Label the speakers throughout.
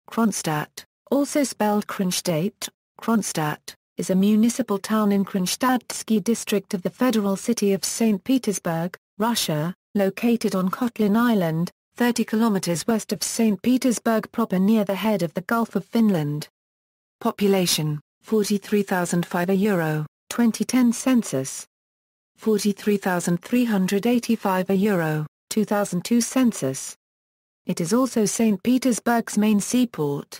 Speaker 1: Kronstadt, also spelled Kronstadt, Kronstadt, is a municipal town in Kronshtadtsky District of the federal city of St. Petersburg, Russia, located on Kotlin Island, 30 kilometers west of St. Petersburg proper near the head of the Gulf of Finland. Population, 43,005 euro, 2010 census. 43,385 euro, 2002 census. It is also St. Petersburg's main seaport.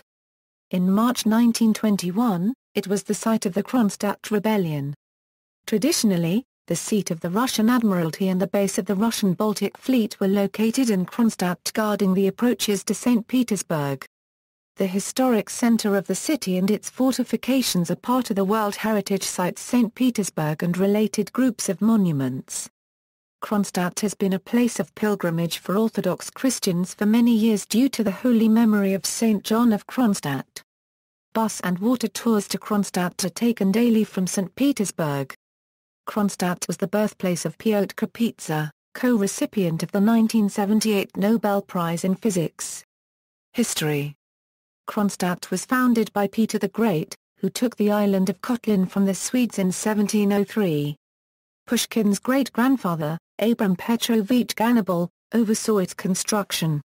Speaker 1: In March 1921, it was the site of the Kronstadt Rebellion. Traditionally, the seat of the Russian Admiralty and the base of the Russian Baltic Fleet were located in Kronstadt guarding the approaches to St. Petersburg. The historic center of the city and its fortifications are part of the World Heritage Site St. Petersburg and related groups of monuments. Cronstadt has been a place of pilgrimage for Orthodox Christians for many years due to the holy memory of Saint John of Kronstadt. Bus and water tours to Kronstadt are taken daily from St. Petersburg. Kronstadt was the birthplace of Piotr Kapitsa, co-recipient of the 1978 Nobel Prize in Physics. History. Kronstadt was founded by Peter the Great, who took the island of Kotlin from the Swedes in 1703. Pushkin's great-grandfather, Abram Petrovich Ganabal, oversaw its construction.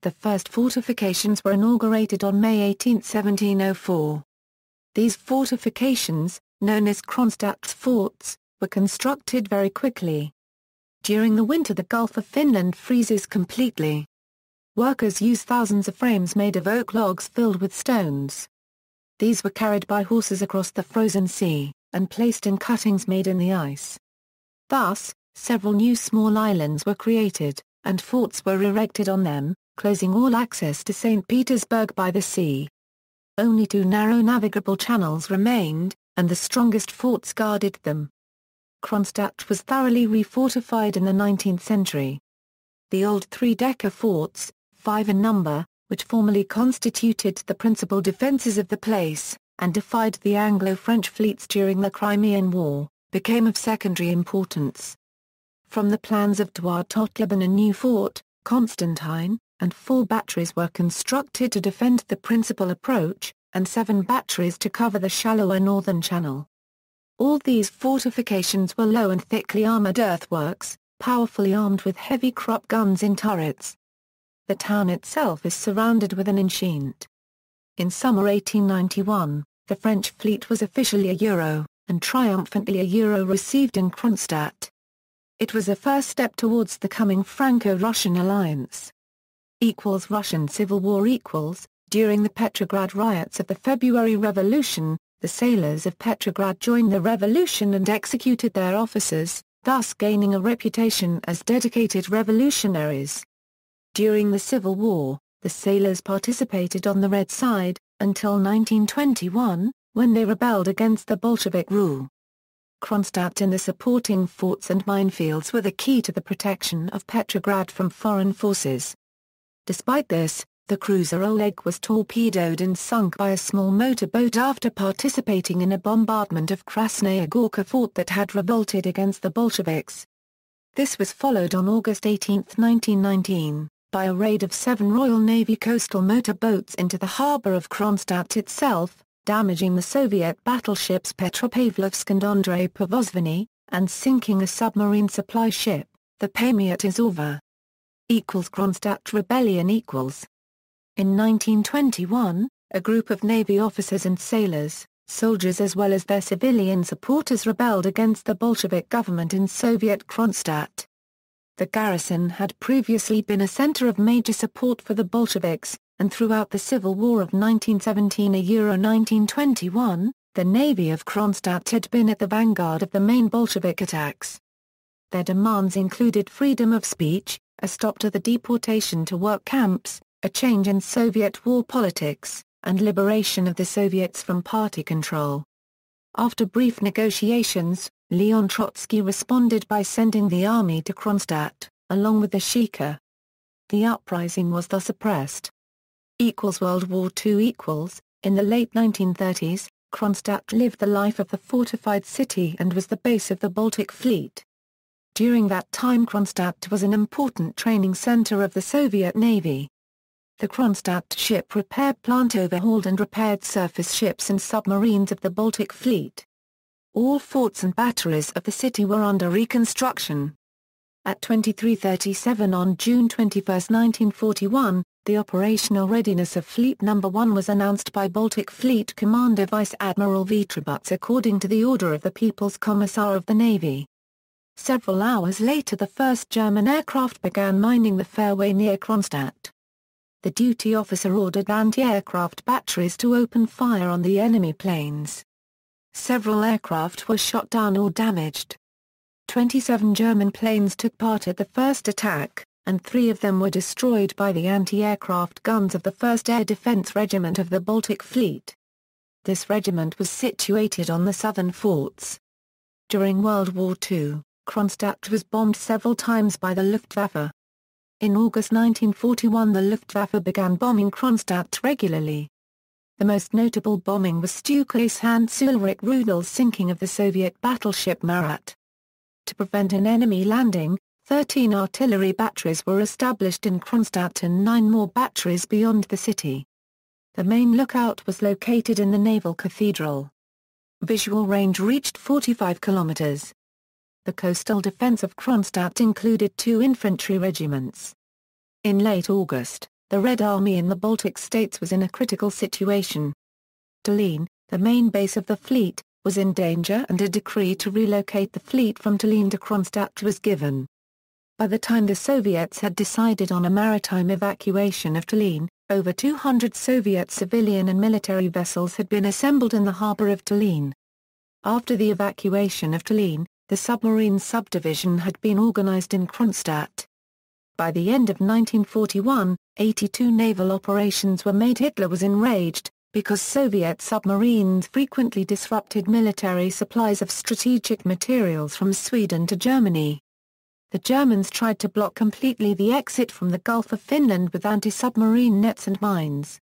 Speaker 1: The first fortifications were inaugurated on May 18, 1704. These fortifications, known as Kronstadt's forts, were constructed very quickly. During the winter the Gulf of Finland freezes completely. Workers use thousands of frames made of oak logs filled with stones. These were carried by horses across the frozen sea, and placed in cuttings made in the ice. Thus, several new small islands were created, and forts were erected on them, closing all access to St. Petersburg by the sea. Only two narrow navigable channels remained, and the strongest forts guarded them. Kronstadt was thoroughly refortified in the 19th century. The old three-decker forts, 5 in number, which formerly constituted the principal defences of the place, and defied the Anglo-French fleets during the Crimean War, became of secondary importance. From the plans of Dward Totleben a new fort, Constantine, and 4 batteries were constructed to defend the principal approach, and 7 batteries to cover the shallower northern channel. All these fortifications were low and thickly armoured earthworks, powerfully armed with heavy Krupp guns in turrets. The town itself is surrounded with an enceinte. In summer 1891, the French fleet was officially a Euro, and triumphantly a Euro received in Kronstadt. It was a first step towards the coming Franco-Russian alliance. Russian Civil War. During the Petrograd riots of the February Revolution, the sailors of Petrograd joined the revolution and executed their officers, thus gaining a reputation as dedicated revolutionaries. During the Civil War, the sailors participated on the Red side, until 1921, when they rebelled against the Bolshevik rule. Kronstadt and the supporting forts and minefields were the key to the protection of Petrograd from foreign forces. Despite this, the cruiser Oleg was torpedoed and sunk by a small motorboat after participating in a bombardment of Krasnaya Gorka fort that had revolted against the Bolsheviks. This was followed on August 18, 1919, by a raid of 7 Royal Navy coastal motorboats into the harbour of Kronstadt itself, damaging the Soviet battleships Petropavlovsk and Andrei Povozhvany, and sinking a submarine supply ship, the Pamiat Azova. Kronstadt Rebellion. In 1921, a group of Navy officers and sailors, soldiers as well as their civilian supporters rebelled against the Bolshevik government in Soviet Kronstadt. The garrison had previously been a center of major support for the Bolsheviks, and throughout the Civil War of 1917–1921, the Navy of Kronstadt had been at the vanguard of the main Bolshevik attacks. Their demands included freedom of speech, a stop to the deportation to work camps, a change in Soviet war politics, and liberation of the Soviets from party control. After brief negotiations, Leon Trotsky responded by sending the army to Kronstadt, along with the Shika. The uprising was thus suppressed. World War II. In the late 1930s, Kronstadt lived the life of the fortified city and was the base of the Baltic Fleet. During that time Kronstadt was an important training center of the Soviet Navy. The Kronstadt ship repair plant overhauled and repaired surface ships and submarines of the Baltic Fleet. All forts and batteries of the city were under reconstruction. At 23:37 on June 21, 1941, the operational readiness of Fleet No. 1 was announced by Baltic Fleet Commander Vice Admiral V. Tributz according to the order of the People's Commissar of the Navy. Several hours later the first German aircraft began mining the fairway near Cronstadt. The duty officer ordered anti-aircraft batteries to open fire on the enemy planes. Several aircraft were shot down or damaged. 27 German planes took part at the first attack, and 3 of them were destroyed by the anti-aircraft guns of the 1st Air Defense Regiment of the Baltic Fleet. This regiment was situated on the southern forts. During World War II, Cronstadt was bombed several times by the Luftwaffe. In August 1941 the Luftwaffe began bombing Cronstadt regularly. The most notable bombing was Stuka's Hans Ulrich Rudel's sinking of the Soviet battleship Marat. To prevent an enemy landing, 13 artillery batteries were established in Cronstadt and 9 more batteries beyond the city. The main lookout was located in the Naval Cathedral. Visual range reached 45 kilometers. The coastal defense of Cronstadt included 2 infantry regiments. In late August, the Red Army in the Baltic states was in a critical situation. Tallinn, the main base of the fleet, was in danger and a decree to relocate the fleet from Tallinn to Cronstadt was given. By the time the Soviets had decided on a maritime evacuation of Tallinn, over 200 Soviet civilian and military vessels had been assembled in the harbour of Tallinn. After the evacuation of Tallinn, the submarine subdivision had been organized in Cronstadt. By the end of 1941, 82 naval operations were made. Hitler was enraged, because Soviet submarines frequently disrupted military supplies of strategic materials from Sweden to Germany. The Germans tried to block completely the exit from the Gulf of Finland with anti-submarine nets and mines.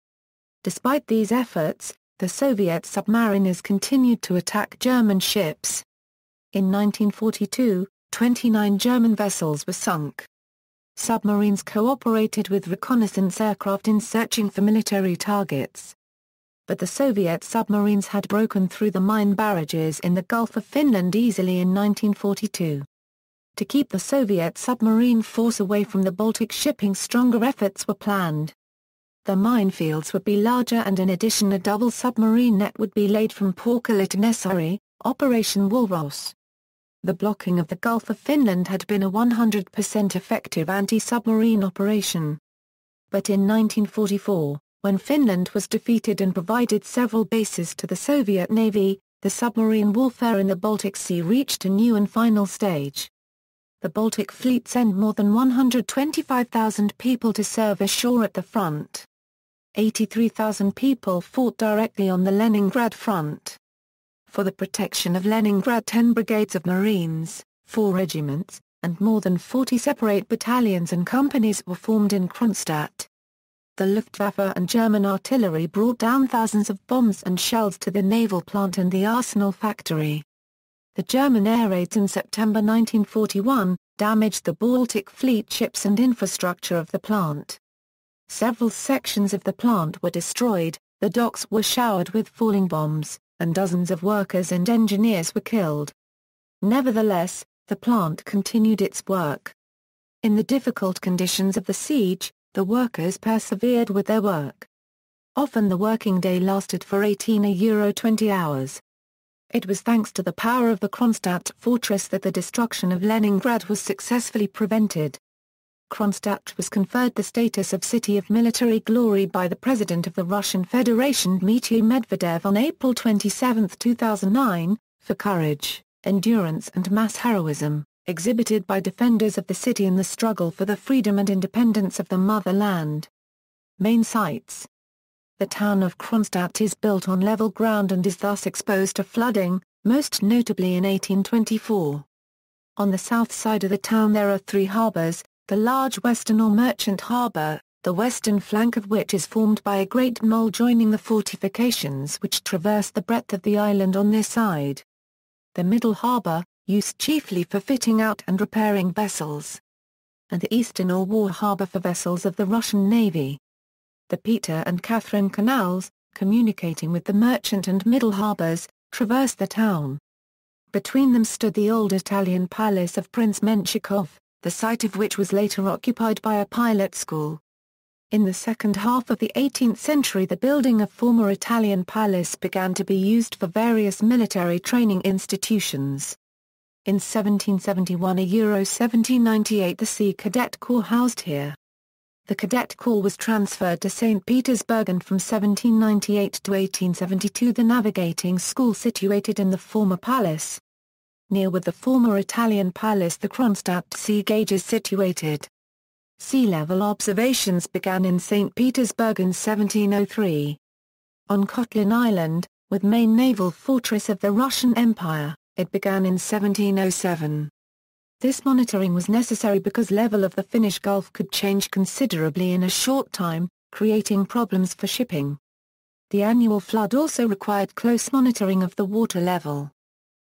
Speaker 1: Despite these efforts, the Soviet submariners continued to attack German ships. In 1942, 29 German vessels were sunk. Submarines cooperated with reconnaissance aircraft in searching for military targets. But the Soviet submarines had broken through the mine barrages in the Gulf of Finland easily in 1942. To keep the Soviet submarine force away from the Baltic shipping, stronger efforts were planned. The minefields would be larger and in addition a double submarine net would be laid from Porkkalat to Nässari, Operation Walrus. The blocking of the Gulf of Finland had been a 100% effective anti-submarine operation. But in 1944, when Finland was defeated and provided several bases to the Soviet Navy, the submarine warfare in the Baltic Sea reached a new and final stage. The Baltic Fleet sent more than 125,000 people to serve ashore at the front. 83,000 people fought directly on the Leningrad front. For the protection of Leningrad 10 brigades of Marines, 4 regiments, and more than 40 separate battalions and companies were formed in Cronstadt. The Luftwaffe and German artillery brought down thousands of bombs and shells to the naval plant and the arsenal factory. The German air raids in September 1941 damaged the Baltic Fleet ships and infrastructure of the plant. Several sections of the plant were destroyed, the docks were showered with falling bombs, and dozens of workers and engineers were killed. Nevertheless, the plant continued its work. In the difficult conditions of the siege, the workers persevered with their work. Often the working day lasted for 18–20 hours. It was thanks to the power of the Cronstadt fortress that the destruction of Leningrad was successfully prevented. Cronstadt was conferred the status of City of Military Glory by the President of the Russian Federation Dmitry Medvedev on April 27, 2009, for courage, endurance and mass heroism, exhibited by defenders of the city in the struggle for the freedom and independence of the motherland. Main sites. The town of Cronstadt is built on level ground and is thus exposed to flooding, most notably in 1824. On the south side of the town there are 3 harbours, the large western or merchant harbour, the western flank of which is formed by a great mole joining the fortifications which traverse the breadth of the island on this side. The middle harbour, used chiefly for fitting out and repairing vessels. And the eastern or war harbour for vessels of the Russian Navy. the Peter and Catherine canals, communicating with the merchant and middle harbors, traversed the town. Between them stood the old Italian palace of Prince Menshikov, the site of which was later occupied by a pilot school. In the second half of the 18th century, the building of former Italian palace began to be used for various military training institutions. In 1771 (1798) the Sea Cadet Corps housed here. The Cadet Corps was transferred to St. Petersburg, and from 1798 to 1872 the navigating school situated in the former palace. Near with the former Italian palace the Kronstadt Sea Gauge is situated. Sea level observations began in St. Petersburg in 1703. On Kotlin Island, with main naval fortress of the Russian Empire, it began in 1707. This monitoring was necessary because level of the Finnish Gulf could change considerably in a short time, creating problems for shipping. The annual flood also required close monitoring of the water level.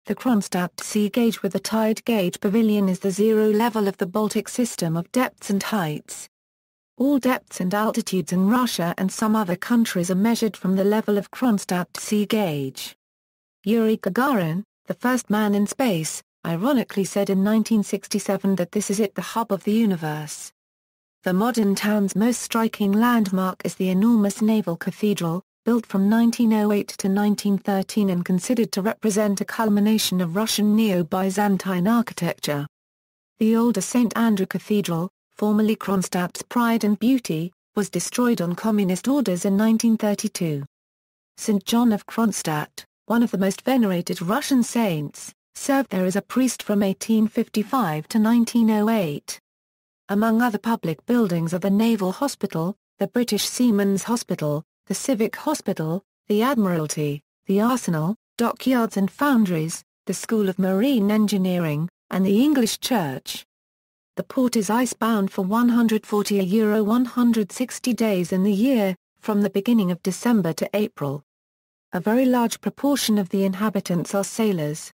Speaker 1: The Kronstadt Sea Gauge with a tide gauge pavilion is the zero level of the Baltic system of depths and heights. All depths and altitudes in Russia and some other countries are measured from the level of Kronstadt Sea Gauge. Yuri Gagarin, the first man in space, ironically said in 1967 that this is the hub of the universe. The modern town's most striking landmark is the enormous naval cathedral, built from 1908 to 1913 and considered to represent a culmination of Russian Neo-Byzantine architecture. The older St. Andrew Cathedral, formerly Kronstadt's pride and beauty, was destroyed on communist orders in 1932. St. John of Kronstadt, one of the most venerated Russian saints, served there as a priest from 1855 to 1908. Among other public buildings are the Naval Hospital, the British Seamen's Hospital, the Civic Hospital, the Admiralty, the Arsenal, dockyards and foundries, the School of Marine Engineering, and the English Church. The port is icebound for €140 days in the year, from the beginning of December to April. A very large proportion of the inhabitants are sailors.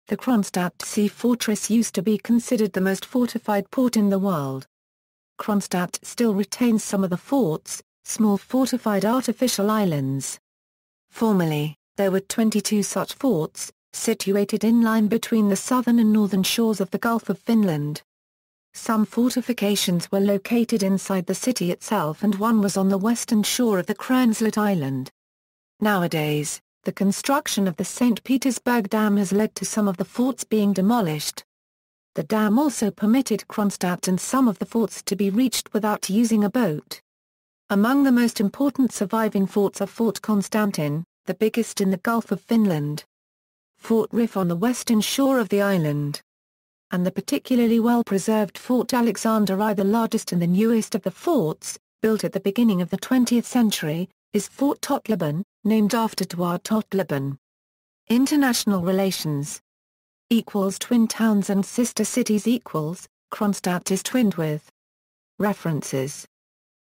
Speaker 1: The Cronstadt Sea Fortress used to be considered the most fortified port in the world. Cronstadt still retains some of the forts, small fortified artificial islands. Formerly, there were 22 such forts, situated inland between the southern and northern shores of the Gulf of Finland. Some fortifications were located inside the city itself, and one was on the western shore of the Kronstadt Island. Nowadays, the construction of the St. Petersburg Dam has led to some of the forts being demolished. The dam also permitted Cronstadt and some of the forts to be reached without using a boat. Among the most important surviving forts are Fort Constantine, the biggest in the Gulf of Finland, Fort Riff on the western shore of the island, and the particularly well-preserved Fort Alexander I. The largest and the newest of the forts, built at the beginning of the 20th century, is Fort Totlaban, named after Tuat Totlaban. International relations Twin towns and sister cities Kronstadt is twinned with. References.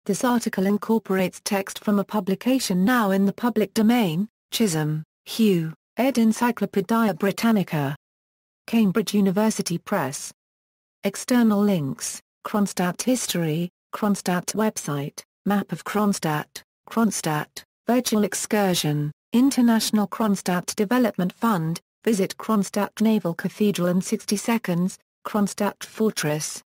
Speaker 1: This article incorporates text from a publication now in the public domain, Chisholm, Hugh, ed. Encyclopædia Britannica. Cambridge University Press. External links, Kronstadt history, Kronstadt website, map of Kronstadt, Kronstadt, virtual excursion, International Kronstadt Development Fund, visit Kronstadt Naval Cathedral in 60 seconds, Kronstadt Fortress.